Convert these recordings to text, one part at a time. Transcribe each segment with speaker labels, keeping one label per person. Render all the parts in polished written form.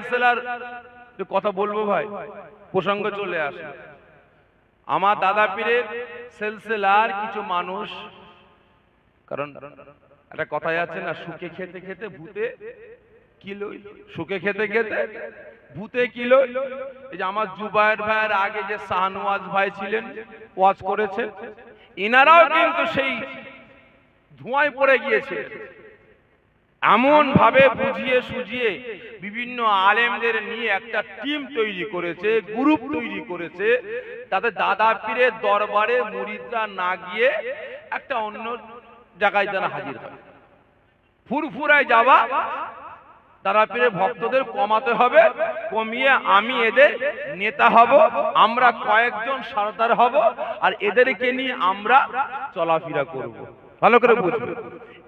Speaker 1: সিলসিলার কথা বলবো ভাই, প্রসঙ্গ চলে আসে। আমার দাদা পীরের সিলসিলার কিছু মানুষ, কারণ একটা কথাই আছে না, সুখে খেতে খেতে ভূতে কিলো, সুখে খেতে খেতে ভূতে কিলো। এই যে আমার জুবায়ের ভাইয়ের আগে যে শাহনওয়াজ ভাই ছিলেন, ওয়াজ করেছেন, ইনারাও কিন্তু সেই ধোঁয়ায় পড়ে গিয়েছে। এমন ভাবে বুঝিয়ে সুঝিয়ে বিভিন্ন আলেমদের নিয়ে একটা টিম তৈরি করেছে, গ্রুপ তৈরি করেছে, তাতে দাদা পীরের দরবারে মুরিদরা না গিয়ে একটা অন্য জায়গায় যেন হাজির হয়। ফুরফুরায় যাওয়া, দাদা পীরের ভক্তদের কমাতে হবে, কমিয়ে আমি এদের নেতা হব, আমরা কয়েকজন সরদার হব, আর এদেরকে নিয়ে আমরা চলাফেরা করব। ভালো করে বুঝবে।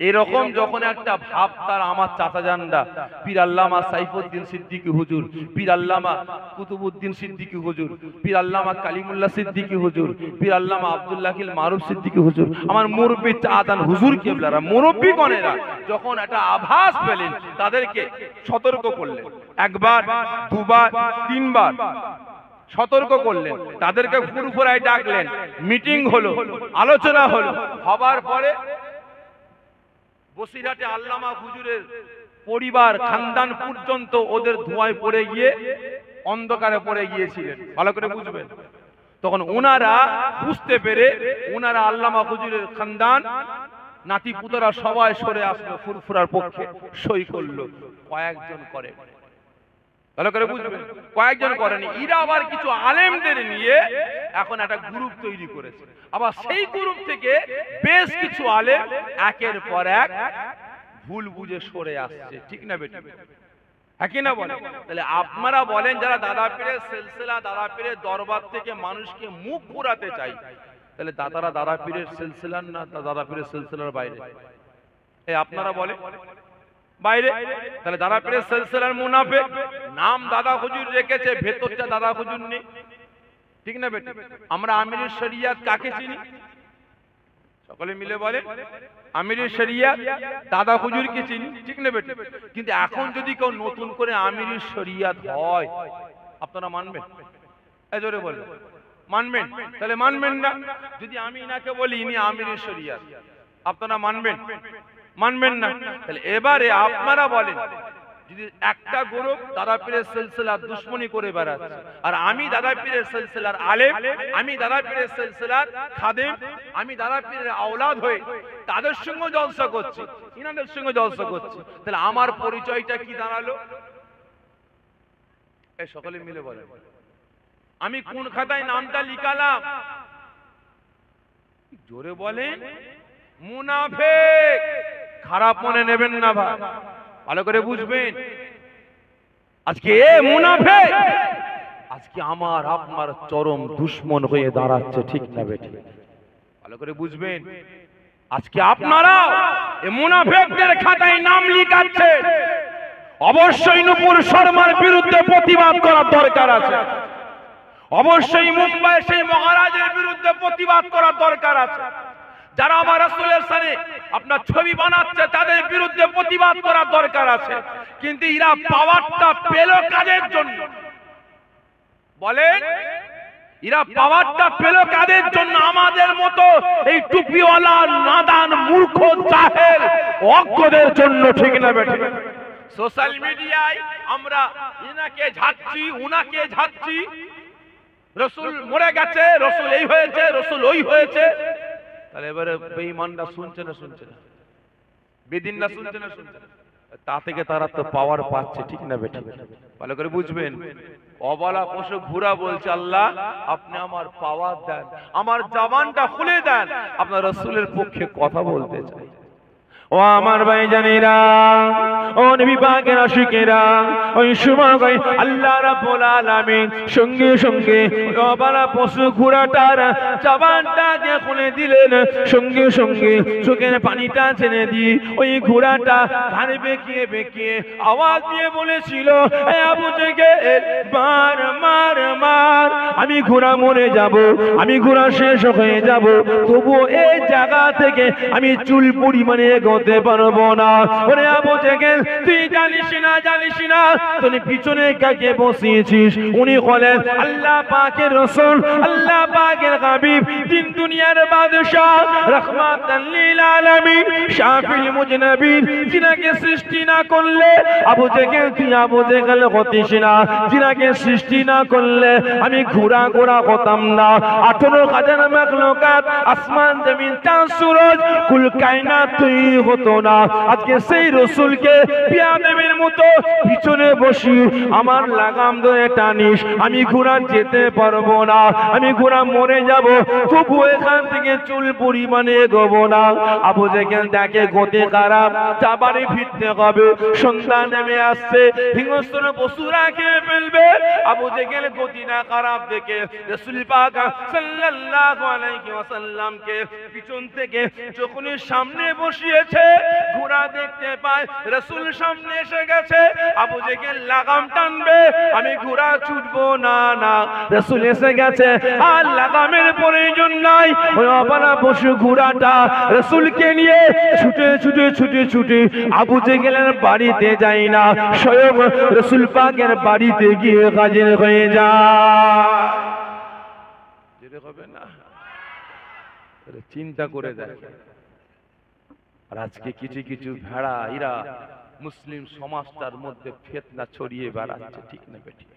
Speaker 1: এরকম যখন একটা ভাব তার আমার চাচাজানরা পীর আল্লামা সাইফুদ্দিন সিদ্দিকী হুজুর, পীর আল্লামা কুতুবউদ্দিন সিদ্দিকী হুজুর, পীর আল্লামা কালিমুল্লাহ সিদ্দিকী হুজুর, পীর আল্লামা আব্দুল্লাহিল মারুফ সিদ্দিকী হুজুর, আমার মুরব্বি চাচাজান হুজুর কেবলারা, মুরব্বি গণেরা যখন একটা আভাস পেলেন, তাদেরকে সতর্ক করলেন। একবার, দুবার, তিনবার সতর্ক করলেন, তাদেরকে ফুরফুরায় ডাকলেন, মিটিং হলো, আলোচনা হলো। হবার পরে বসিরহাটে আল্লামা হুজুরের পরিবার খানদান পর্যন্ত ওদের ধোঁয়ায় পড়ে গিয়ে অন্ধকারে পড়ে গিয়েছিলেন। ভালো করে বুঝবেন। তখন ওনারা বুঝতে পেরে ওনারা আল্লামা হুজুরের খানদান নাতি পুতরা সবাই সরে আসলো, ফুরফুরার পক্ষে সই করলো। কয়েকজন করে, ভালো করে বুঝবেন, কয়েকজন করেনি। এরা আবার কিছু আলেমদের নিয়ে এখন একটা গ্রুপ তৈরি করেছে। আবার সেই গ্রুপ থেকে বেশ কিছু আলেম একের পর এক ভুল বুঝে সরে আসছে। ঠিক না বেটি? হ্যাঁ কি না বলেন? তাহলে আপনারা বলেন, যারা দাদা পীরের সিলসিলা, দাদা পীরের দরবার থেকে মানুষকে মুখ ঘুরাতে চাই, তাহলে দাদারা দাদা পীরের সিলসিলার না দাদা পীরের সিলসিলার বাইরে? এই আপনারা বলেন বাইরে। তাহলে দাদা পীরের সিলসিলার মুনাফিক, নাম দাদা হুজুর রেখেছে, ভেতরটা দাদা হুজুর নেই। ঠিক না বেটি? আমরা আমিরুল শরিয়াত কাকে চিনি? সকলে মিলে বলেন, আমিরুল শরিয়াত দাদা হুজুরকে চিনি। ঠিক না বেটি? কিন্তু এখন যদি কেউ নতুন করে আমিরুল শরিয়াত হয়, আপনারা মানবেন? এই জোরে বলেন, মানবেন? তাহলে মানবেন না। যদি আমি ইনাকে বলি ইনি আমিরুল শরিয়াত, আপনারা মানবেন? মানবেন না। তাহলে এবারে আপনারা বলেন, যদি একটা গ্রুপ দাদা পীরের সিলসিলার দুশমনি করে বেড়াচ্ছে, আর আমি দাদা পীরের সিলসিলার আলেম, আমি দাদা পীরের সিলসিলার খাদেম, আমি দাদা পীরের আওলাদ হয়ে তাদের সঙ্গে জলসা করছি, ইনাদের সঙ্গে জলসা করছি, তাহলে আমার পরিচয়টা কি দাঁড়ালো? এই সকলে মিলে বলেন, আমি কোন খাতায় নামটা লিখালাম? জোরে বলেন, মুনাফিক। খারাপ মনে নেবেন না ভাই, ভালো করে বুঝবেন। আজকে মুনাফিক আজকে আমার আপনার চরম দুশমন হয়ে দাঁড়াচ্ছে। ঠিক না বেটি? ভালো করে বুঝবেন। আজকে আপনারা এই মুনাফিকদের খাতায় নাম লিখাচ্ছেন। অবশ্যই নূপুর শর্মার বিরুদ্ধে প্রতিবাদ করার দরকার আছে। অবশ্যই মুম্বাই সেই মহারাজের বিরুদ্ধে প্রতিবাদ করার দরকার আছে। যারা আমার রাসূলের সামনে আপনার ছবি বানাচ্ছে, তাদের বিরুদ্ধে প্রতিবাদ করার দরকার আছে। কিন্তু এরা পাওয়ারটা পেল কাদের জন্য? বলেন, এরা পাওয়ারটা পেল কাদের জন্য? আমাদের মতো এই টুপিওয়ালা নাদান মূর্খ জাহেল অজ্ঞদের জন্য। ঠিক না বেঠিক? সোশ্যাল মিডিয়ায় আমরা ইনাকে ঝাড়ছি, উনাকে ঝাড়ছি, রাসূল মরে গেছে, রাসূল এই হয়েছে, রাসূল ওই হয়েছে। তাহলে এবারে বেঈমানরা শুনছে না শুনছে না? বেদিনরা শুনছে না শুনছে না? তা থেকে তারা তো পাওয়ার পাচ্ছে। ঠিক না বেঠিক? ভালো করে বুঝবেন। অবলা পশু ঘুরা বলছে, আল্লাহ আপনি আমার পাওয়ার দেন, আমার জবানটা খুলে দেন, আপনার রাসূলের পক্ষে কথা বলতে চাই। ও আমার ভাইজানেরা, ও নবী পাকের আশিকেরা, ওই সময় আল্লাহ রাব্বুল আলামিন সঙ্গে সঙ্গে অবলা পশু ঘোড়াটার জবানটাকে খুলে দিলেন। সঙ্গে সঙ্গে চোখের পানিটা ছেড়ে দিয়ে ওই ঘোড়াটা ঘাড় বেঁকিয়ে বেঁকিয়ে আওয়াজ দিয়ে বলেছিল, এ আবু জেহেল, মার মার মার, আমি ঘোড়া মরে যাব, আমি ঘোড়া শেষ হয়ে যাব, তবুও এই জায়গা থেকে আমি চুল পরিমাণে এগোতে পারবো না। ওরে আবু জেহেল, তুই জানিস না তুই পিছনে কাকে বসিয়েছিস? উনি হলেন আল্লাহ পাকের রাসূল, আল্লাহ পাকের হাবিব, তিন দুনিয়ার বাদশা, রাহমাতাল লিল আলামিন, শাফিল মুজনাবিন, যিনাকে সৃষ্টি না করলে আবু জেহেল তুই আবু জেহেল হতিস না, যিনাকে সৃষ্টি না করলে আমি ঘোড়া হতাম না। 18,000 মাখলুকাত, আসমান জমিন চাঁদ সূরজ কুল কায়নাত তুই হতো না। আজকে সেই রাসূলকে বিয়াদবের মতো পিছনে বসি আমার লাগাম ধরে টানিস, আমি ঘোড়া যেতে পারবো না, আমি ঘোড়া মরে যাব, তবু এখান থেকে চুল পরিমাণে এগোবো না। আবু জেহেল দেখে গতি খারাপ, যাবারে ফিরতে হবে, সন্ধ্যা নেমে আসছে, হিংস্র পশুরা খেয়ে ফেলবে। আবু জেহেল গতি না খারাপ দেখে রাসূল পাক সাল্লাল্লাহু আলাইহি ওয়াসাল্লামকে পিছন থেকে যখনই সামনে বসিয়েছে, ঘোড়া দেখতে পায় রাসূল সামনে এসে গেছে। আবু জেহেল লাগাম টানবে, আমি ঘোড়া ছুটবো না, রাসূল এসে গেছে, আর লাগামের প্রয়োজন নাই। ওই অবালা পশু ঘোড়াটা রাসূলকে নিয়ে ছুটে আবু জেহেলের বাড়িতে যায় না, স্বয়ং রাসূল পাকের বাড়িতে গিয়ে হাজির হয়ে যায়। যেতে হবে না, চিন্তা করে দেখে। আর আজকে কিছু ভেড়া এরা মুসলিম সমাজটার মধ্যে ফিতনা ছড়িয়ে বেড়াচ্ছে, ঠিক না বেঠিক?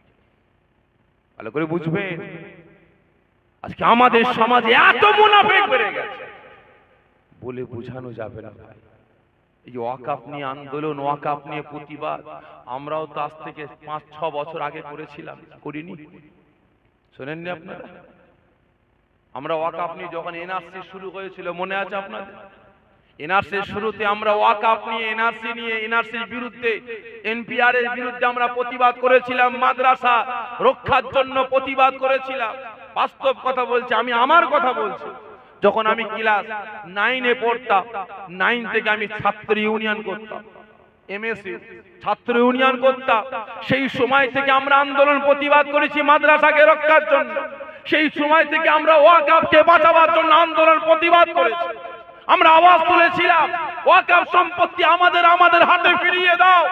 Speaker 1: ভালো করে বুঝবেন, আজকে আমাদের সমাজে এত মুনাফিক বেড়ে গেছে বলে বোঝানো যাবে না ভাই। এই ওয়াকাফ নিয়ে আন্দোলন, ওয়াকাফ নিয়ে প্রতিবাদ আমরাও তো আজ থেকে 5-6 বছর আগে করেছিলাম, করিনি? শোনেননি আপনারা? আমরা ওয়াকাফ নিয়ে যখন এনআরসি শুরু হয়েছিল, মনে আছে আপনাদের? এনআরসির শুরুতে আমরা ওয়াকাফ নিয়ে, এনআরসির বিরুদ্ধে, এনপিআর এর বিরুদ্ধে আমরা প্রতিবাদ করেছিলাম, মাদ্রাসা রক্ষার জন্য প্রতিবাদ করেছিলাম। বাস্তব কথা বলছি, আমি আমার কথা বলছি। যখন আমি ক্লাস 9-এ পড়তাম, 9 থেকে আমি ছাত্র ইউনিয়ন করতাম, এমএসইউ ছাত্র ইউনিয়ন করতাম। সেই সময় থেকে আমরা আন্দোলন প্রতিবাদ করেছি মাদ্রাসাকে রক্ষার জন্য। সেই সময় থেকে আমরা ওয়াকাফকে বাঁচাবার জন্য আন্দোলন প্রতিবাদ করেছি। আমরা আওয়াজ তুলেছিলাম, ওয়াকাফ সম্পত্তি আমাদের হাতে ফিরিয়ে দাও।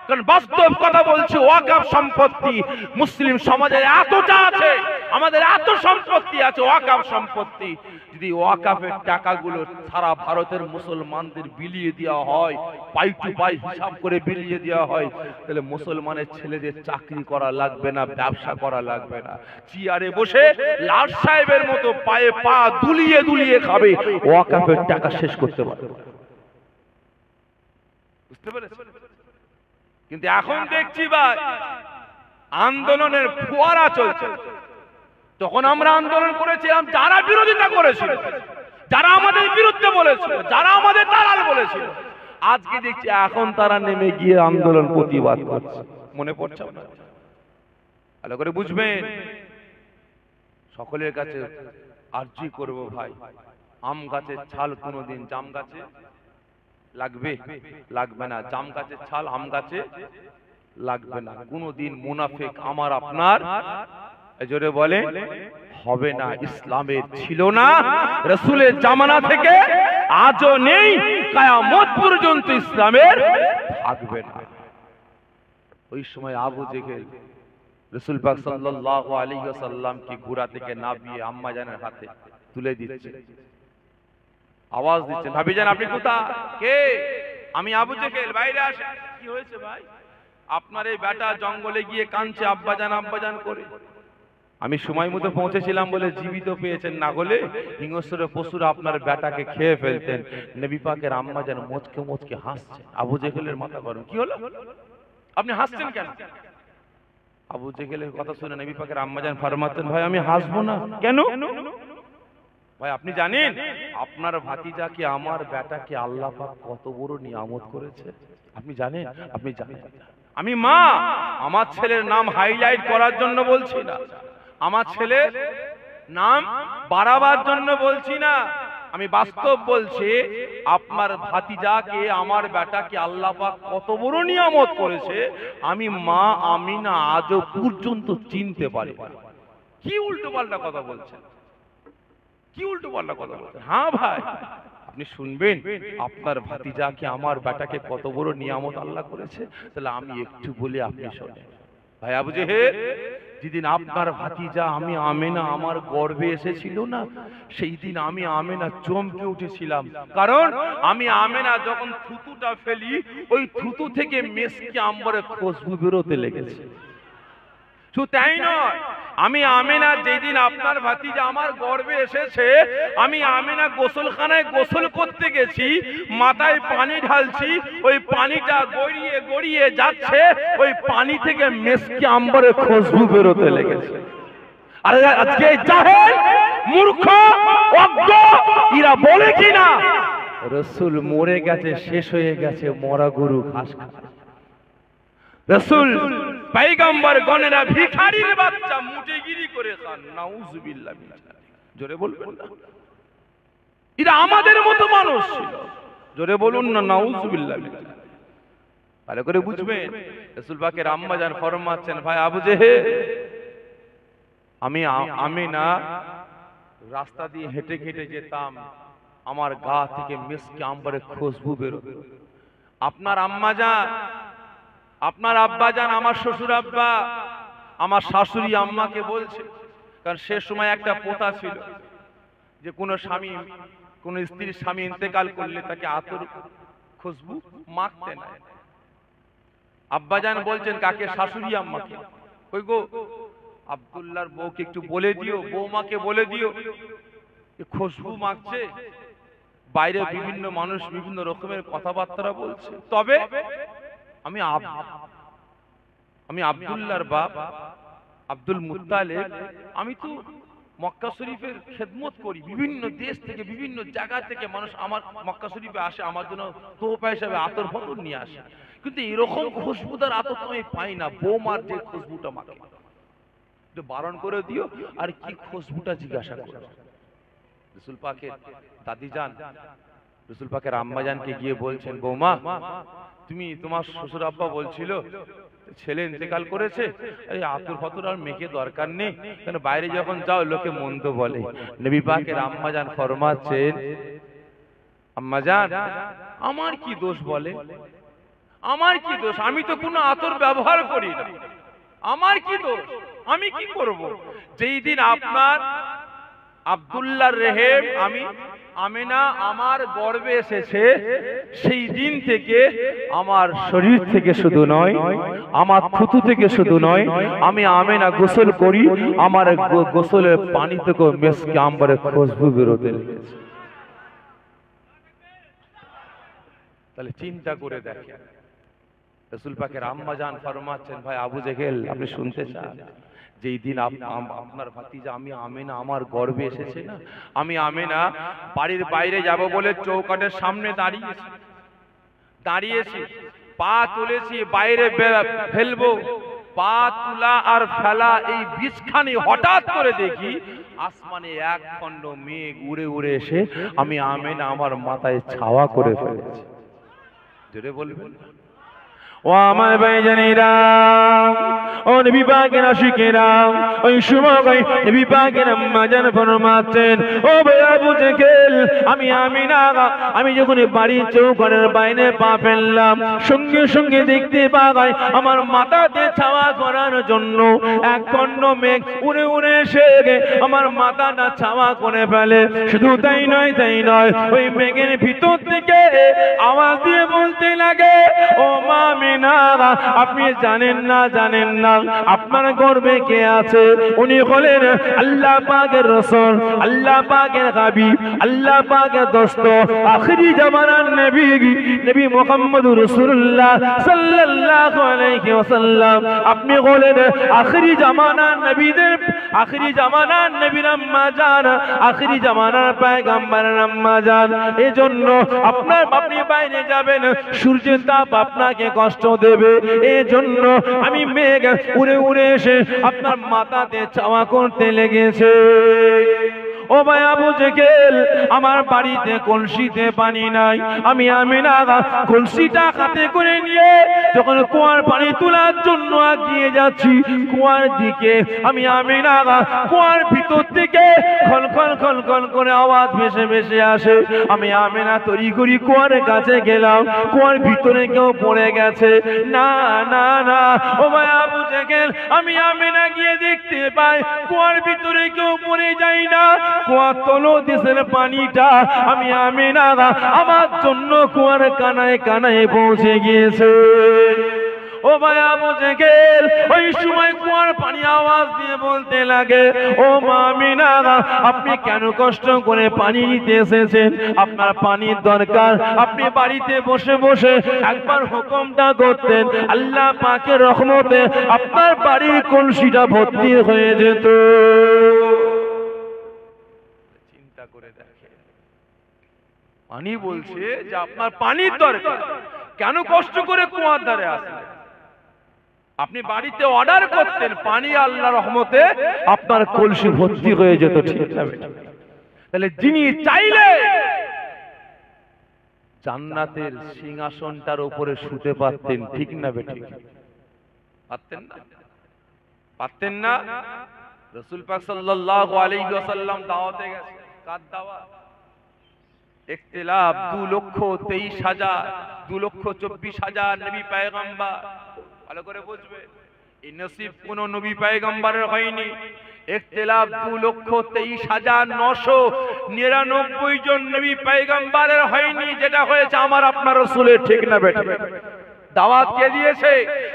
Speaker 1: কারণ বাস্তব কথা বলছি, ওয়াকাফ সম্পত্তি মুসলিম সমাজের এতটা আছে, আমাদের এত সম্পত্তি আছে ওয়াকাফ সম্পত্তি। যদি ওয়াকাফের টাকাগুলো সারা ভারতের মুসলমানদের বিলিয়ে দেওয়া হয়, পাই টু পাই হিসাব করে বিলিয়ে দেওয়া হয়, তাহলে মুসলমানের ছেলেদের চাকরি করা লাগবে না, ব্যবসা করা লাগবে না, চেয়ারে বসে লাট সাহেবের মতো পায়ে পা দুলিয়ে খাবে, ওয়াকাফের টাকা শেষ করতে পারবে। বুঝতে পেরেছেন? কিন্তু এখন দেখছি ভাই আন্দোলনের ফোয়ারা চলছে। তখন আমরা আন্দোলন করেছিলাম, যারা বিরোধিতা করেছিল, যারা আমাদের বিরুদ্ধে বলেছিল, যারা আমাদের দালাল বলেছিল, আজকে দেখছি এখন তারা নেমে গিয়ে আন্দোলন প্রতিবাদ করছে। মনে পড়ছে? ভালো করে বুঝবেন। সকলের কাছে আরজি করব ভাই, আম গাছের ছাল কোনোদিন জাম গাছে লাগবে না, জাম গাছের ছাল আম গাছে লাগবে না। কোনোদিন মুনাফিক আমার আপনার জোরে বলে হবে না। ইসলামের ছিল না, রাসূলের জামানা থেকে আজও নেই, কিয়ামত পর্যন্ত ইসলামের থাকবে না। ওই সময় আবু জেহেল রাসূল পাক সাল্লাল্লাহু আলাইহি ওয়াসাল্লাম কি ঘোড়া থেকে নামিয়ে আম্মা জানের হাতে তুলে দিচ্ছে, আওয়াজ দিচ্ছেন, ভাবিজান আপনি কোথায়? কে? আমি আবু জেহেল, বাইরে আসেন। কি হয়েছে ভাই? আপনার এই বেটা জঙ্গলে গিয়ে কাঁদছে আব্বাজান করে। আমি সময় মতো পৌঁছেছিলাম বলে জীবিত পেয়েছেন, না হলে হিংস্র পশুরা আপনার বেটাকে খেয়ে ফেলতেন। নবী পাকের আম্মা যেন মুচকে হাসছে। আবু জেহেলের মাথা গরম। কি হলো? আপনি হাসছেন কেন? আবু জেহেলের কথা শুনে নবী পাকের আম্মা জান ফরমাতেন, ভাই আমি হাসবো না। কেন? ভাই আপনি জানেন আপনার ভাতিজাকে, আমার বেটাকে আল্লাহ পাক কত বড় নিয়ামত করেছে? আপনি জানেন? আপনি জানেন? আমি মা, আমার ছেলের নাম হাইলাইট করার জন্য বলছি না, আমার ছেলের নাম বাড়াবার জন্য বলছি না, আমি বাস্তব বলছি। আপনার ভাতিজাকে, আমার বেটাকে আল্লাহ পাক কত বড় নিয়ামত করেছে, আমি মা আমিনা আজও পর্যন্ত চিনতে পারি না। কি উল্টো পাল্টা কথা বলছেন? কি উল্টো পাল্টা কথা বলছেন? হ্যাঁ ভাই, আপনি শুনবেন আপনার ভাতিজাকে আমার বেটাকে কত বড় নিয়ামত আল্লাহ করেছে। তাহলে আমি একটু বলে আপনি শোনেন। ভাই আবু জেহেল, যেদিন আপনার ভাতিজা আমি আমেনা আমার গর্ভে এসেছিল না, সেই দিন আমি আমেনা চমকে উঠেছিলাম। কারণ আমি আমেনা যখন থুতুটা ফেলি, ওই থুতু থেকে মেসকি আম্বরে খুশবু বেরোতে লেগেছে। শুধু তাই নয়, আমি আমেনা যেদিন আপনার ভাতিজা আমার গর্ভে এসেছে, আমি আমেনা গোসলখানায় গোসল করতে গেছি, মাথায় পানি ঢালছি, ওই পানিটা গড়িয়ে গড়িয়ে যাচ্ছে, ওই পানি থেকে মেসকি আম্বরে খুশবু বেরোতে লেগেছে। আরে আজকে জাহেল, মূর্খ, অজ্ঞ এরা বলে কিনা রাসূল মরে গেছে, শেষ হয়ে গেছে, মরা গরু ঘাস খায়। রাসূল পয়গম্বর গণেরা ভিখারির বাচ্চা মুটেগিরি করে খান। নাউজুবিল্লাহ মিনাশ শাইতানির। জোরে বলবেন না? এরা আমাদের মতো মানুষ ছিল। জোরে বলুন না নাউজুবিল্লাহ মিনাশ শাইতানির। ভালো করে বুঝবেন। রাসূল পাকের আম্মা জান ফরমাচ্ছেন, ভাই আবু জেহেল, আমি না রাস্তা দিয়ে হেঁটে হেঁটে যেতাম, আমার গা থেকে মিসকি আম্বরের খুশবু বেরোতো। আপনার আম্মা জান, আপনার আব্বা জান, আমার শ্বশুর আব্বা, আমার শাশুড়ি আম্মাকে বলছে, কারণ সে সময় একটা প্রথা ছিল যে কোনো স্বামী, কোন স্ত্রীর স্বামী ইন্তেকাল করলে তাকে আতর খুশবু মাখতে না। আব্বা জান বলছেন কাকে? শাশুড়ি আম্মাকে। কই গো, আব্দুল্লাহর বউকে একটু বলে দিও, বৌমাকে বলে দিও, খুশবু মাখছে, বাইরে বিভিন্ন মানুষ বিভিন্ন রকমের কথাবার্তা বলছে। তবে আমি আব্দুল্লাহর বাপ আব্দুল মুত্তালিব, আমি তো মক্কা শরীফের খেদমত করি, বিভিন্ন দেশ থেকে বিভিন্ন জায়গা থেকে মানুষ আমার মক্কা শরীফে আসে, আমার জন্য তোহফা হিসেবে আতর ফতর নিয়ে আসে, কিন্তু এরকম খুশবুদার আতর তো আমি পাই না। বৌমার যে খুশবুটা মাখে, বারণ করে দিও। আর কি খুশবুটা জিজ্ঞাসা করো। রাসূল পাকের দাদি জান, রাসূল পাকের আম্মা জানকে গিয়ে বলছেন, বৌমা, তুমি, তোমার শ্বশুর আব্বা বলছিল ছেলে ইন্তেকাল করেছে, এই আতর ফাতর আর মেখে দরকার নেই, কারণ বাইরে যখন যাও লোকে মন্দ বলে। নবী পাকের আম্মা জান ফরমাচ্ছেন, আম্মা জান, আমার কি দোষ বলে? আমার কি দোষ? আমি তো কোনো আতর ব্যবহার করি না, আমার কি দোষ? আমি কি করব? যেই দিন আপনার আব্দুল্লাহর রেহেম আমি আমেনা আমার গর্ভে এসেছে, সেই দিন থেকে আমার শরীর থেকে শুধু নয়, আমার থুতু থেকে শুধু নয়, আমি আমেনা গোসল করি, আমার গোসলের পানি থেকে মিসকি আম্বরের খুশবু বেরোতে লেগেছে। তাহলে চিন্তা করে দেখেন। রাসূল পাকের আম্মা জান ফরমাচ্ছেন, ভাই আবু জেহেল, আপনি শুনতে চান? যেই দিন আপনার ভাতিজা আমি আমেনা আমার গর্ভে এসেছে না, আমি আমেনা বাড়ির বাইরে যাব বলে চৌকাঠের সামনে দাঁড়িয়েছি, পা তুলেছি, বাইরে ফেলবো, পা তুলা আর ফেলা এই বীজখানি হঠাৎ করে দেখি আসমানে এক খণ্ড মেঘ উড়ে উড়ে এসে আমি আমেনা আমার মাথায় ছাওয়া করে ফেলেছি। জোরে বলবেন। ও আমার ভাইজানেরা, ও নবী পাকের আশিকেরা, ওই সময় নবী পাকের আম্মা জান ফরমাচ্ছেন, ও ভাই আবু জেহেল, আমি আমিনা, আমি যখন বাড়ির চৌকাঠের বাইরে পা ফেললাম, সঙ্গে সঙ্গে দেখতে পাই আমার মাথাতে ছাওয়া করার জন্য এক খণ্ড মেঘ উড়ে উড়ে এসে আমার মাথাটা ছাওয়া করে ফেলে। শুধু তাই নয়, ওই মেঘের ভিতর থেকে আওয়াজ দিয়ে বলতে লাগে, ও মা আমিনা, আপনি জানেন না আপনার গর্ভে কে আছে? উনি হলেন আল্লাহ পাকের রাসূল, আল্লাহ পাকের হাবিব, আল্লাহ পাকের দোস্ত, আখিরি জামানার নবী মুহাম্মদুর রাসূলুল্লাহ সাল্লাল্লাহু আলাইহি ওয়াসাল্লাম। আপনি হলেন আখিরি জামানার নবীর আম্মা জান, আখিরি জামানার পয়গম্বরের আম্মা জান। এজন্য আপনি বাইরে যাবেন, সূর্যের তাপ আপনাকে কষ্ট দেবে, এজন্য আমি মেঘ উড়ে উড়ে এসে আপনার মাথাতে ছাওয়া করতে লেগেছে। ও ও ভাই আবু জেহেল, আমার বাড়িতে কলসিতে পানি নাই, আমি আমিনা কলসিটা হাতে করে নিয়ে যখন কুয়ার পানি তোলার জন্য এগিয়ে যাচ্ছি, কুয়ার দিকে আমি আমিনা কুয়ার ভিতর থেকে খল খল খল খল করে আওয়াজ ভেসে ভেসে আসে। আমি আমিনা তৈরি করি কুয়ার কাছে গেলাম, কুয়ার ভিতরে কেউ পড়ে গেছে। না না না, ও ভাই আবু জেহেল, আমি আমিনা গিয়ে দেখতে পাই কুয়ার ভিতরে কেউ পড়ে যায় না, কুয়ার তলদেশের পানিটা আমি আমিনা আমার জন্য কুয়ার কানায় কানায় পৌঁছে গিয়েছে। ও ভাই আবু জেহেল, ওই সময় কুয়ার পানি আওয়াজ দিয়ে বলতে লাগে, ও মা আমিনা, আপনি কেন কষ্ট করে পানি নিতে এসেছেন? আপনার পানির দরকার, আপনি বাড়িতে বসে বসে একবার হুকুমটা করতেন, আল্লাহ পাকের রহমতে আপনার বাড়ির কলসিটা ভর্তি হয়ে যেত। চিন্তা করে দেখে, পানি বলছে যে আপনার পানির দরকার, কেন কষ্ট করে কুয়ার ধারে আসেন? আপনি বাড়িতে অর্ডার করতেন, পানি আল্লাহ রহমতে আপনার কলসি ভর্তি হয়ে যেত। ঠিক না? তাহলে যিনি চাইলে জান্নাতের সিংহাসনটার উপরে শুতে পারতেন। ঠিক না বেঠিক? পারতেন না? পারতেন না? রাসূল পাক সাল্লাল্লাহু আলাইহি ওয়াসাল্লাম দাওয়াতে গেছে। কার দাওয়াত? ইখতিলাফ 2,23,000 2,24,000 নবী পয়গম্বর। ভালো করে বুঝবে, এই নসিব কোন নবী পয়গম্বরের হয়নি। ইখতিলাফ 2,23,999 জন নবী পয়গম্বরের হয়নি, যেটা হয়েছে আমার আপনার রাসূলের। ঠিক না বেটা? দাওয়াত কে দিয়েছে?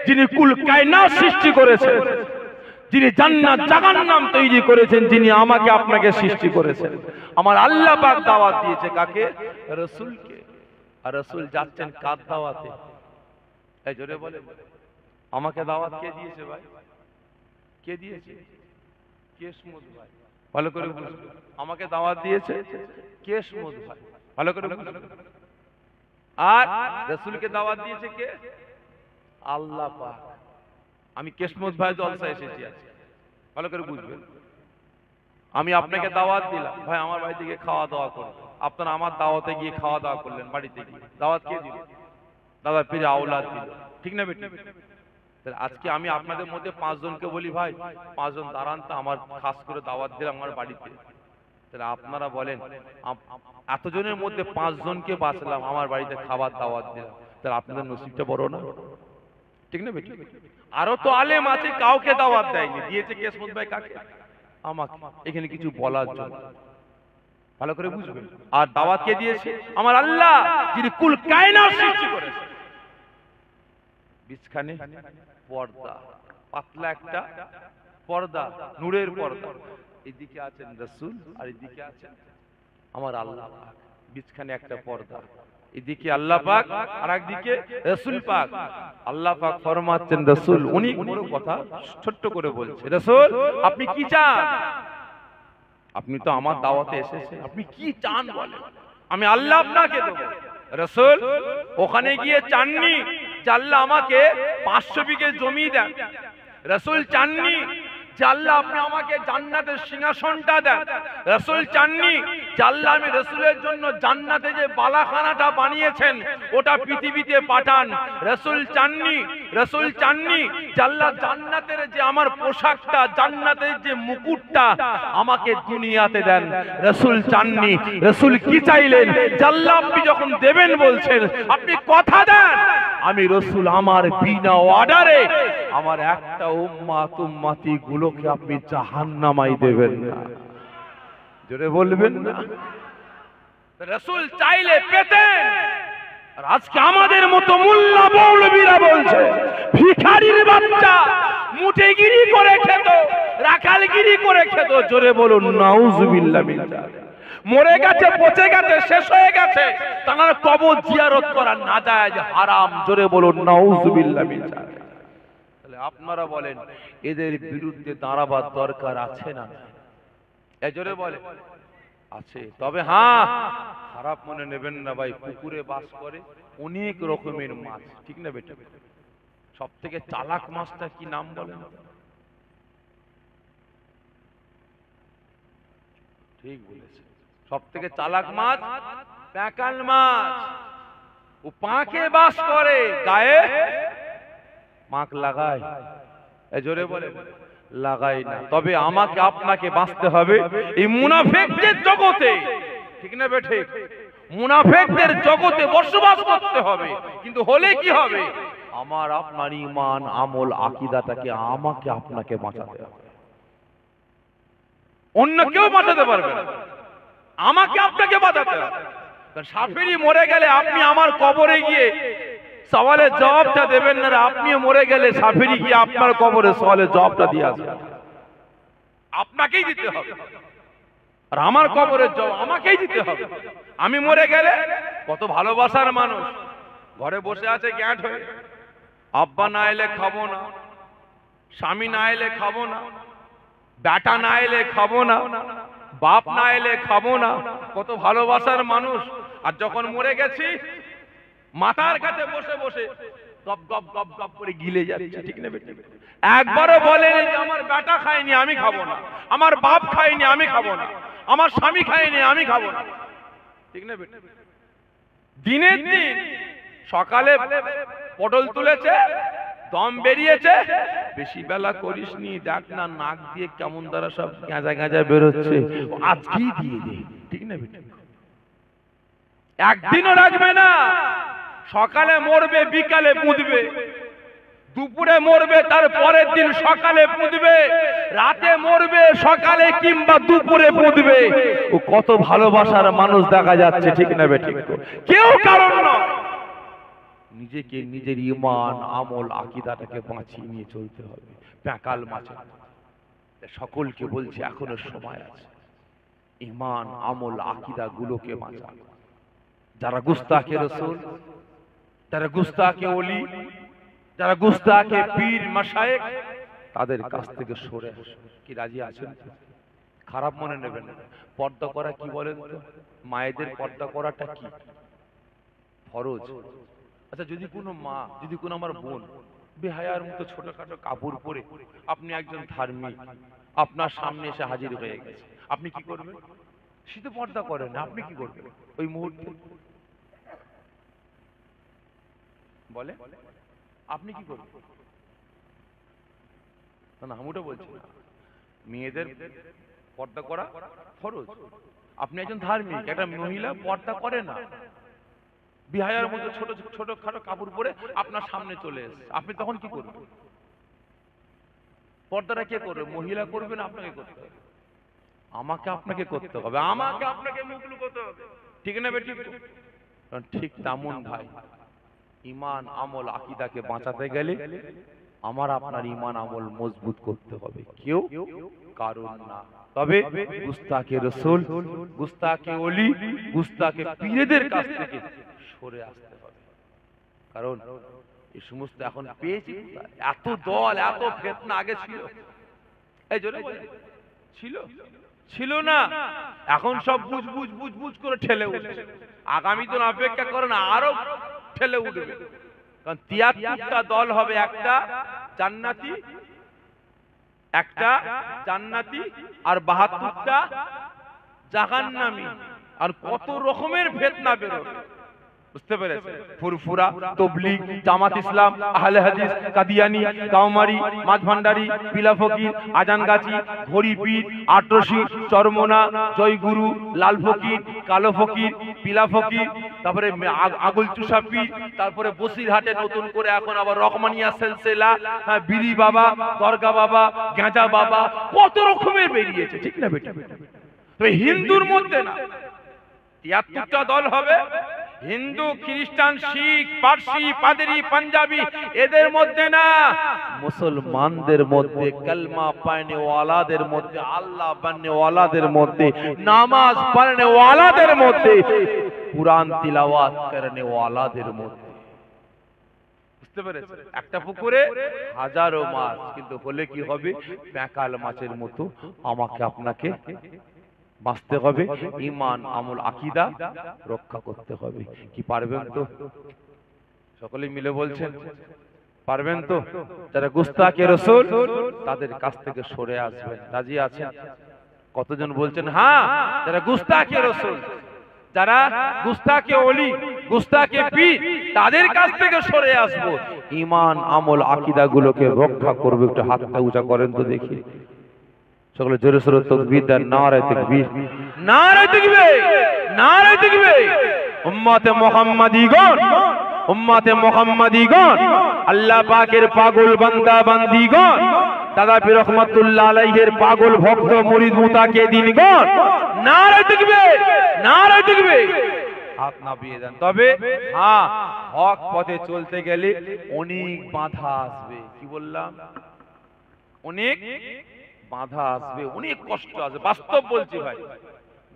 Speaker 1: যিনি কুল কায়নাত সৃষ্টি করেছেন, যিনি জান্নাত জাহান্নাম তৈরি করেছেন, যিনি আমাকে আপনাকে সৃষ্টি করেছেন। আমার আল্লাহ পাক দাওয়াত দিয়েছে কাকে? রাসূলকে। আর রাসূল যাচ্ছেন কার দাওয়াতে? এই জোরে বলে, আমাকে দাওয়াত কে দিয়েছে ভাই? কে দিয়েছে? কেশমুদ ভাই। ভালো করে বুঝুন, আমাকে দাওয়াত দিয়েছে কেশমুদ ভাই। ভালো করে বুঝুন। আর রাসূলকে দাওয়াত দিয়েছে কে? আল্লাহ পাক। আমি কেশমুদ ভাই জলসায় এসেছি আজকে। ভালো করে বুঝবেন, আমি আপনাকে দাওয়াত দিলাম, ভাই আমার বাড়িতে গিয়ে খাওয়া দাওয়া করবেন। আপনারা আমার দাওয়াতে গিয়ে খাওয়া দাওয়া করলেন, বাড়িতে গিয়ে। দাওয়াত কে দিল? দাদা পীর আওলাদ দিল। ঠিক না বেটি? আজকে আমি আপনাদের মধ্যে 5 জনকে বলি, ভাই 5 জন দাঁড়ান তো, আমার খাস করে দাওয়াত দিলাম আমার বাড়িতে। তাহলে আপনারা বলেন, এতজনের মধ্যে 5 জনকে বাঁচলাম, আমার বাড়িতে খাবার দাওয়াত দিলাম, তাহলে আপনাদের নসিবটা বড় না? ঠিক না বেটি? আরো তো আলেম আছে, কাউকে দাওয়াত দেয়নি, দিয়েছে কেশমুদ ভাই কাকে? আমাকে। এখানে কিছু বলার জন্য। ভালো করে বুঝবেন। আর দাওয়াত কে দিয়েছে? আমার আল্লাহ, যিনি কুল কায়নাত সৃষ্টি করেছেন। বিছখানে পর্দা, পাতলা একটা পর্দা, নূরের পর্দা। এদিকে আছেন রাসূল আর এদিকে আছেন আমার আল্লাহ পাক। বিছখানে একটা পর্দা, এদিকে আল্লাহ পাক আর একদিকে রাসূল পাক। আল্লাহ পাক ফরমাচ্ছেন রাসূল, উনি বড় কথা ছোট্ট করে বলছে, রাসূল আপনি কি চান? আপনি তো আমার দাওয়াতে এসেছেন, আপনি কি চান বলেন, আমি আল্লাহ আপনাকে দেব। রাসূল ওখানে গিয়ে চাননি যে আল্লাহ আমাকে 500 বিঘে জমি দেন। রাসূল চাননি যে আল্লাহ আপনি আমাকে জান্নাতের সিংহাসনটা দেন। রাসূল চাননি যে আল্লাহ আমি রাসূলের জন্য জান্নাতে যে বালাখানাটা বানিয়েছেন ওটা পৃথিবীতে পাঠান। রাসূল চাননি যে আল্লাহ জান্নাতের যে আমার পোশাকটা, জান্নাতের যে মুকুটটা আমাকে দুনিয়াতে দেন। রাসূল চাননি। রাসূল কি চাইলেন? যে আল্লাহ আপনি যখন দেবেন বলছেন, আপনি কথা দেন, আমি রাসূল আমার বিনা অর্ডারে আমার একটা উম্মতি গুলোকে আপনি জাহান্নামায় দেবেন না। জোরে বলবেন না? রাসূল চাইলে পেতেন। আর আজকে আমাদের মতো মোল্লা মৌলবীরা বলছে ভিখারির বাচ্চা মুঠেগিরি করে খেত, রাখালগিরি করে খেত। জোরে বলুন নাউজুবিল্লাহ মিন যালিক। মরে গেছে, পচে গেছে, শেষ হয়ে গেছে, তার কবর জিয়ারত করা নাজায়েজ, হারাম। জোরে বলুন নাউজুবিল্লাহ মিন যালিক। তাহলে আপনারা বলেন এদের বিরুদ্ধে দাঁড়াবার দরকার আছে না? জোরে বলে আছে। তবে হ্যাঁ, খারাপ মনে নেবেন না ভাই, পুকুরে বাস করে অনেক রকমের মাছ। ঠিক না বেটা? সব থেকে চালাক মাছটা কি নাম বলেন? ঠিক বলেছে। সব থেকে চালাক মাছ প্যাকাল মাছ। ও পাঁকে বাস করে, গায়ে পাঁক লাগায়। জোরে বলে লাগাই না। তবে আমাকে আপনাকে বাঁচতে হবে এই মুনাফিকদের জগতে, ঠিক না বেঠে? মুনাফিকদের জগতে বসবাস করতে হবে। কিন্তু হলে কি হবে? আমার আপনার ঈমান আমল আকীদাটাকে আমাকে আপনাকে বাঁচাতে হবে। অন্য কেউ বাঁচাতে পারবে না, আমাকে আপনাকে বাঁচাতে হবে। সাফেরি মরে গেলে আপনি আমার কবরে গিয়ে সওয়ালের জবাবটা দেবেন না। আপনিও মরে গেলে সাফেরি গিয়ে আপনার কবরে সওয়ালের জবাবটা দিয়ে আসবে। আপনাকেই দিতে হবে। আর আমার কবরের জবাব আমাকেই দিতে হবে। আমি মরে গেলে কত ভালোবাসার মানুষ ঘরে বসে আছে গ্যাঁট হয়ে, আব্বা না এলে খাবো না, স্বামী না এলে খাবো না, বেটা না এলে খাবো না, বাপ না এলে খাবো না, কত ভালোবাসার মানুষ। আর যখন মরে গেছি মাথার কাছে বসে বসে গপ গপ গপ গপ করে গিলে যাচ্ছে, ঠিক না বেটা? একবারও বলেন যে আমার বেটা খায়নি আমি খাবো না, আমার বাপ খায়নি আমি খাবো না, আমার স্বামী খায়নি আমি খাবো না, ঠিক না বেটা? দিনের দিন সকালে পটল তুলেছে, দম বেরিয়েছে, বেশি বেলা করিসনি, দেখ না নাক দিয়ে কেমন দ্বারা সব গাঁজা গাঁজা বেরোচ্ছে, আজকেই দিয়ে দে, ঠিক না বেটা? একদিনও রাখবে না। সকালে মরবে, বিকালে পুঁতবে, দুপুরে মরবে, তার পরের দিন সকালে পুঁতবে, রাতে মরবে, সকালে কিংবা দুপুরে পুঁতবে। ও কত ভালোবাসার মানুষ দেখা যাচ্ছে, ঠিক না বেটা? কেউ কারণ নয়, নিজেকে নিজের ঈমান আমল আকীদাটাকে বাঁচিয়ে নিয়ে চলতে হবে। প্যাকাল মাছের সকলকে বলছি এখনো সময় আছে, ঈমান আমল আকীদা গুলোকে বাঁচান। যারা গুস্তাখে রাসূল, যারা গুস্তাখে ওলি, যারা গুস্তাখে পীর মাশায়েখ, তাদের কাছ থেকে সরে আসুন। কি রাজি আছেন? খারাপ মনে নেবেন না। পর্দা করা কি বলেন তো? মায়েদের পর্দা করাটা কি? ফরজ। আচ্ছা, যদি কোনো মা, যদি কোনো আমার বোন বেহায়ার মতো ছোটখাটো কাপড় পরে, আপনি একজন ধার্মিক, আপনার সামনে এসে হাজির হয়ে গেছে, আপনি কি করবেন? সে তো পর্দা করেন না, আপনি কি করবেন ওই মুহূর্তে? বলে আপনি কি করবেন? না, আমি ওটা বলছি না। মেয়েদের পর্দা করা ফরজ। আপনি একজন ধার্মিক, একটা মহিলা পর্দা করে না, বিহায়ার মধ্যে ছোট ছোট খাটো কাপড় পরে আপনার সামনে চলে এসেছে, আপনি তখন কি করবেন? পর্দাটা কে করবে? মহিলা করবে না আপনাকে করতে হবে? আমাকে আপনাকে করতে হবে, আমাকে আপনাকে মুখ লুকোতে হবে, ঠিক না বেটি? ঠিক তেমন ভাই, ঈমান আমল আকীদাকে বাঁচাতে গেলে আমার আপনার ঈমান আমল মজবুত করতে হবে, কেউ কারণ না। তবে গুস্তাখে রাসূল, গুস্তাখে ওলি, গুস্তাখে পীরদের কাছ থেকে সরে আসতে হবে। কারণ এই সমস্ত এখন পেয়েছি, এত দল এত ফিতনা আগে ছিল? এই জোরে বলে ছিল? ছিল না। এখন সব বুঝ বুঝ বুঝ বুঝ করে ঠেলে উঠছে। আগামী দিন অপেক্ষা করেন, আরো ঠেলে উঠবে। কারণ ৭৩টা দল হবে, একটা জান্নাতি, একটা জান্নাতি আর ৭২টা জাহান্নামী। আর কত রকমের ফিতনা বেরোবে, বুঝতে পেরেছেন? ফুরফুরা, তাবলীগ, জামাত ইসলাম, আহলে হাদিস, কাদিয়ানি, কাউমারি, মাঝভান্ডারি, পিলা ফকির, আজানগাছি, ঘড়ি পীর, আটরশি, চরমোনা, জয়গুরু, লাল ফকির, কালো ফকির, পিলা ফকির, তারপরে আগুল চুষা পীর, তারপরে বসিরহাটে নতুন করে এখন আবার রহমানিয়া সিলসিলা, বিড়ি বাবা, দরগা বাবা, গাঁজা বাবা, কত রকমের বেরিয়েছে, ঠিক না বেটা? তো হিন্দুর মধ্যে না ৭৩টা দল হবে, হিন্দু, খ্রিস্টান, শিখ, পারসি, পাদরি, পাঞ্জাবি, এদের মধ্যে না, মুসলমানদের মধ্যে, কলমা পড়নে ওয়ালাদের মধ্যে, আল্লাহ বাননে ওয়ালাদের মধ্যে, নামাজ পড়নে ওয়ালাদের মধ্যে, কুরআন তিলাওয়াত করনে ওয়ালাদের মধ্যে। বুঝতে পেরেছেন? একটা পুকুরে হাজারো মাছ, কিন্তু হলে কি হবে? প্যাকাল মাছের মতো আমাকে আপনাকে বাঁচতে হবে, ঈমান আমল আকীদা রক্ষা করতে হবে। কি পারবেন তো? সকলে মিলে বলছেন পারবেন তো? যারা গুস্তাখে রাসূল, তাদের কাছ থেকে সরে আসবেন। রাজি আছেন? কতজন বলছেন হ্যাঁ যারা গুস্তাখে রাসূল, যারা গুস্তাখে ওলি, গুস্তাখে পীর, তাদের কাছ থেকে সরে আসবো, ঈমান আমল আকীদা গুলোকে রক্ষা করব। একটু হাতটা উঁচা করেন তো দেখি সকলে জোরে সোরে তাকবীর দেন। নারায়ে তাকবীর, নারায়ে তাকবীর, নারায়ে তাকবীর। উম্মতে মুহাম্মাদীগণ, উম্মতে মুহাম্মাদীগণ, আল্লাহ পাকের পাগল বান্দা বান্দীগণ, দাদা পীর রহমাতুল্লাহ আলাইহির পাগল ভক্ত মুরিদ মুতাকিদিনগণ, নারায়ে তাকবীর, নারায়ে তাকবীর। হাত নামিয়ে দেন। তবে হ্যাঁ, হক পথে চলতে গেলে অনেক বাধা আসবে। কি বললাম? অনেক বাধা আসবে, অনেক কষ্ট আসবে, বাস্তব বলছি ভাই।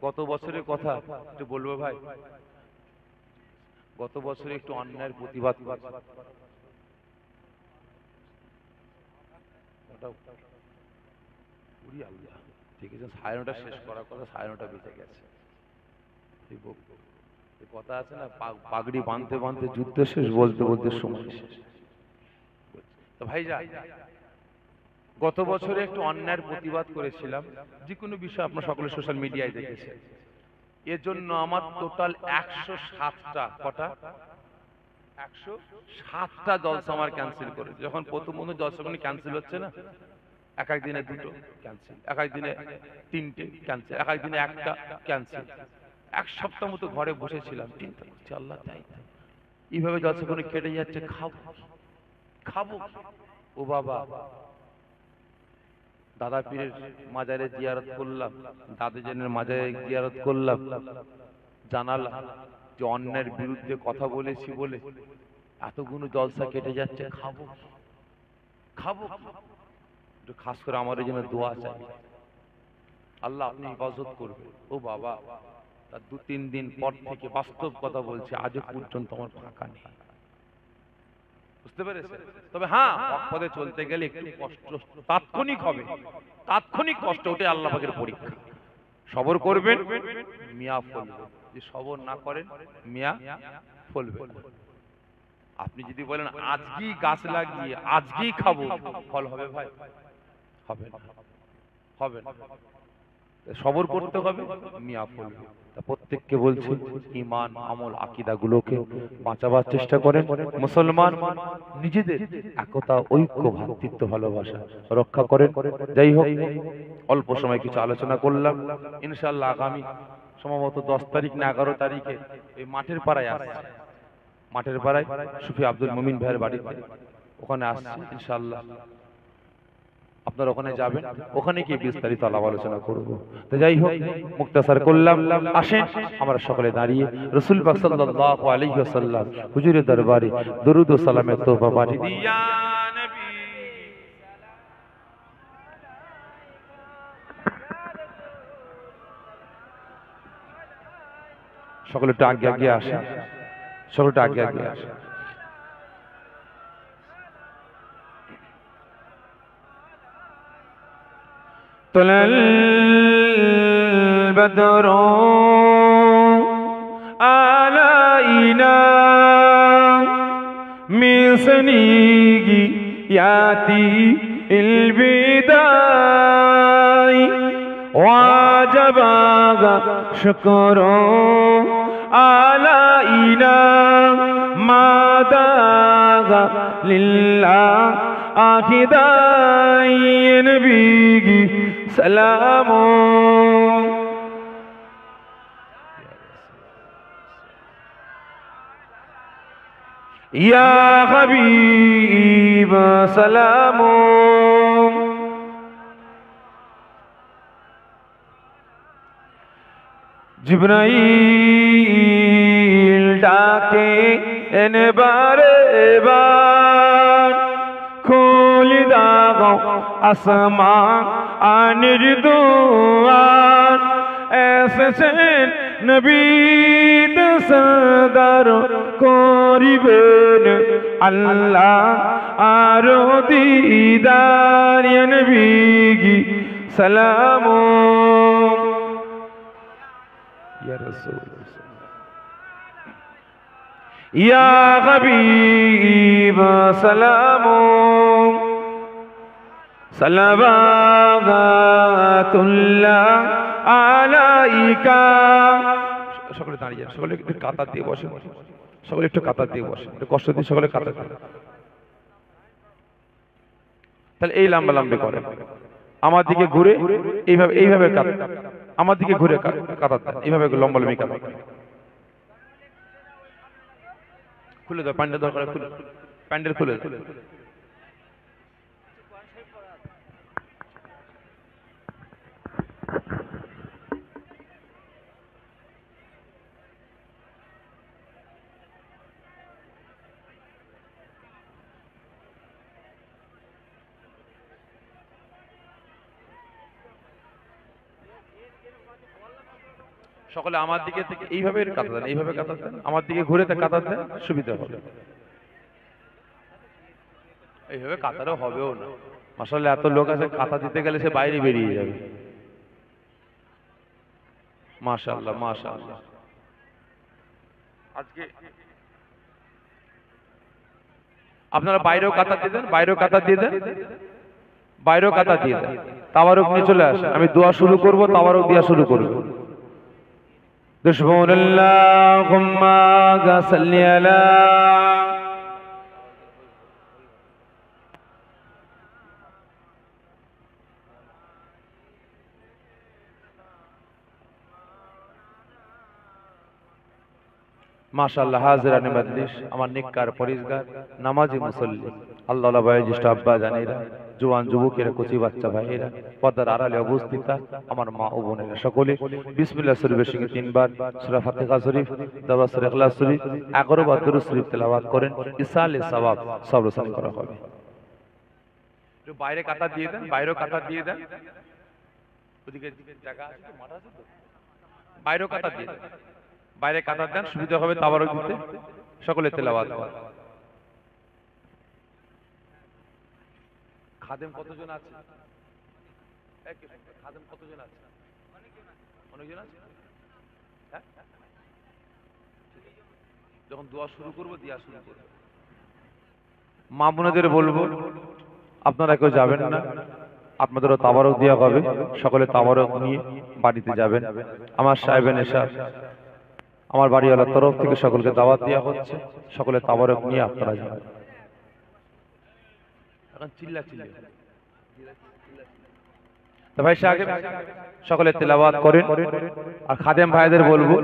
Speaker 1: গত বছরের কথা একটু বলবো ভাই। গত বছরে একটু অন্যায়ের প্রতিবাদ করেছি। ঠিক আছে, 9:30 শেষ করার কথা, 9:30 বেজে গেছে। কথা আছে না, পাগড়ি বাঁধতে বাঁধতে যুদ্ধ শেষ, বলতে বলতে সময় শেষ। তো ভাই যা, গত বছরে একটু অন্যায়ের প্রতিবাদ করেছিলাম, যে কোনো বিষয় আপনার সকলে সোশ্যাল মিডিয়ায় দেখেছেন। এর জন্য আমার টোটাল 107টা, কটা? 107টা জলসা আমার ক্যান্সেল করে। যখন প্রথম জলসাগুলো ক্যান্সেল হচ্ছে না, এক এক দিনে 2টো ক্যান্সেল, এক এক দিনে 3টে ক্যান্সেল, এক এক দিনে 1টা ক্যান্সেল। 1 সপ্তাহ মতো ঘরে বসেছিলাম, চিন্তা করছি আল্লাহ তাই এইভাবে জলসাগুলো কেটে যাচ্ছে, খাবো খাবো। ও বাবা, দাদা পীরের মাজারে জিয়ারত করলাম, দাদুজানের মাজারে জিয়ারত করলাম, জানালাম যে অন্যায়ের বিরুদ্ধে কথা বলেছি বলে এতগুলো জলসা কেটে যাচ্ছে, খাবো খাবো। খাস করে আমার জন্য দোয়া চাই, আল্লাহ আপনি হেফাজত করবেন। ও বাবা, তার 2-3 দিন পর থেকে বাস্তব কথা বলছি, আজও পর্যন্ত আমার ফাঁকা নেই। বুঝতে পেরেছেন? তবে হ্যাঁ, হক পথে চলতে গেলে একটু কষ্ট তাৎক্ষণিক হবে, তাৎক্ষণিক কষ্ট, ওটাই আল্লাহ পাকের পরীক্ষা। সবর করবেন, মিয়া ফলবে। যে সবর না করেন, মিয়া ফলবে। আপনি যদি বলেন আজকেই গাছ লাগিয়ে আজকেই খাবো, ফল হবে ভাই? হবে না, হবে না। সবর করতে হবে, মিয়া ফলবে। তা প্রত্যেককে বলছি, ঈমান আমল আকীদা গুলোকে বাঁচাবার চেষ্টা করেন। মুসলমান নিজেদের একতা, ঐক্য, ভ্রাতৃত্ব, ভালোবাসা রক্ষা করেন। যাই হোক, অল্প সময় কিছু আলোচনা করলাম। ইনশাআল্লাহ আগামী সম্ভবত 10 তারিখ না 11 তারিখে এই মাঠের পাড়ায় আসছে, মাঠের পাড়ায় সুফি আব্দুল মুমিন ভাইয়ের বাড়িতে, ওখানে আসছি ইনশাআল্লাহ। আপনারা ওখানে যাবেন, ওখানে গিয়ে বিস্তারিত আলাপ আলোচনা করব। তো যাই হোক, মুক্তাসার করলাম। আসেন আমরা সকলে দাঁড়িয়ে রাসূল পাক সাল্লাল্লাহু আলাইহি ওয়াসাল্লাম হুজুরের দরবারে দরুদ ও সালামের তোহফা পাঠিয়ে দিই। ইয়া নবী সকলে একটু আগে আগে আসেন, সকলে একটু আগে আগে আসেন। طلع البدر علينا من ثنيات البداء وجب شكر علينا ما داغ لله آخداي نبي سلام يا حبيب سلام জিবরাইল ডাকে এনে বারে বার, খুলে দাও আসমান আনির দুয়ার, এসেছেন নবী সরদার করিবেন আল্লাহ আরো দিদার, ইয়া নবী সালাম ইয়া রাসূল ইয়া হাবিব সালাম। সালাওয়াতুল্লাহ আলাইকা। সকলে দাঁড়িয়ে যান, সকলে একটু কাতার দিয়ে বসে, সকলে একটু কাতার দিয়ে বসে, একটু কষ্ট দিয়ে সকলে কাতার দিয়ে। তাহলে এই লম্বা লম্বি করে আমার দিকে ঘুরে এইভাবে এইভাবে আমার দিকে ঘুরে কাতার দেন, এইভাবে লম্বা লম্বি কাতার। খুলে দাও প্যান্ডেল, দরকার খুলে প্যান্ডেল খুলে দাও। সকলে আমার দিকে থেকে এইভাবে কাতার দেন, এইভাবে কাতার দেন, আমার দিকে ঘুরে কাতার দেন, সুবিধা হবে। এইভাবে কাতারও হবেও না, মাশাআল্লাহ এত লোক আছে, কাতার দিতে গেলে সে বাইরে বেরিয়ে যাবে। মাশাআল্লাহ মাশাআল্লাহ। আজকে আপনারা বাইরেও কাতার দিয়ে দেন, বাইরেও কাতার দিয়ে দেন, বাইরেও কাতার দিয়ে দেন। তাওয়ারুক নিয়ে চলে আসেন, আমি দোয়া শুরু করব, তাওয়ারুক দিয়া শুরু করব। দুশমন আল্লাহুম্মা সাল্লি আলা মাশাআল্লাহ। হাজিরানে মজলিস, আমার নেককার পরিজগার নামাজি মুসল্লি, আল্লাহ বয়োজ্যেষ্ঠ আব্বা জানেরা, জওয়ান যুবকেরা, কচি বাচ্চা ভাইয়েরা, পর্দার আড়ালে অবস্থিত আমার মা ও বোনেরা, সকলে বিসমিল্লাহ শরীফের সঙ্গে 3 বার সূরা ফাতিহা শরীফ, দরবার সূরা ইখলাস শরীফ, 11 বার দুরূদ শরীফ তেলাওয়াত করেন, ইসালে সওয়াব সব রসন করা হবে। একটু বাইরে কাতার দিয়ে দেন, বাইরেও কাতার দিয়ে দেন, ওদিকে জায়গা আছে তো, মাঠ আছে তো, বাইরেও কাতার দিয়ে দেন, বাইরে কাতার দেন, সুবিধা হবে তাবারক দিতে। সকলে তেলাওয়াত করেন। খাদেম কতজন আছে? খাদেম কতজন আছে? অনেকজন আছে। যখন দোয়া শুরু করবো দিয়া শুরু করবো। মা বোনেদের বলবো আপনারা কেউ যাবেন না, আপনাদেরও তাবারক দেওয়া হবে, সকলে তাবারক নিয়ে বাড়িতে যাবেন। আমার সাহেবেন এসার, আমার বাড়িওয়ালার তরফ থেকে সকলকে দাওয়াত দেওয়া হচ্ছে, সকলে তাবারক নিয়ে আপনারা যাবেন। এখন চিল্লা চিল্লি তো ভাই সাহেব সকলে তেলাওয়াত করেন। আর খাদেম ভাইদের বলবো